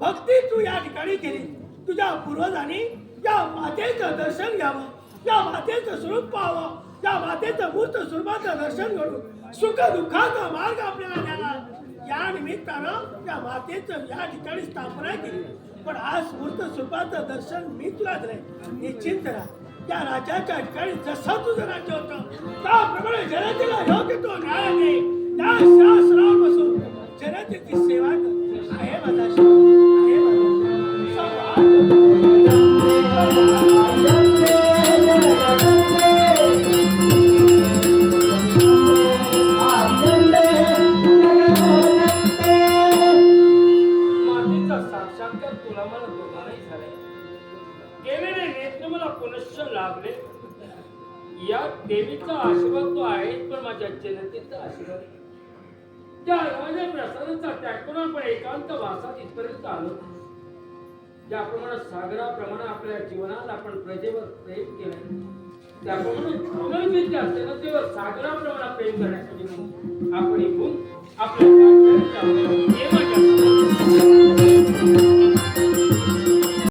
भक्ती तू या ठिकाणी केली. तुझ्या पूर्वजांनी या मातेचं दर्शन घ्यावं, या मातेचं स्वरूप पाहावं, या मातेचं मूर्त स्वरूपाचं दर्शन घडून सुख दुःखाचा मार्ग आपल्याला द्यावा. या निमित्तानं या मातेचं या ठिकाणी स्थापना केली. पण आज मूर्त स्वरूपाचं दर्शन मी तुला दिलंय. निश्चिंत राहा. त्या राजाच्या ठिकाणी जसं तुझं राज्य होतं त्याप्रमाणे जनतेला योग्य तो न्याय दे. त्या शासनावर बसून जनतेची सेवा कर. आहे माझा शिव, आहे मातेचा साक्षात्कार तुला मला दोघांनाही झालाय. केलेले नेत्र मला पुनश्च लाभले. या देवीचा आशीर्वाद तो आहे, पण माझ्या जनतेचा आशीर्वाद त्या माझ्या प्रसादाचा त्याग करून आपण एकांत वासात इथपर्यंत आलो. ज्याप्रमाणे सागराप्रमाणे आपल्या जीवनात आपण प्रजेवर प्रेम केलं, त्याप्रमाणे जीवन विद्या असते ना तेव्हा सागराप्रमाणे प्रेम करण्यासाठी आपण इथून आपल्या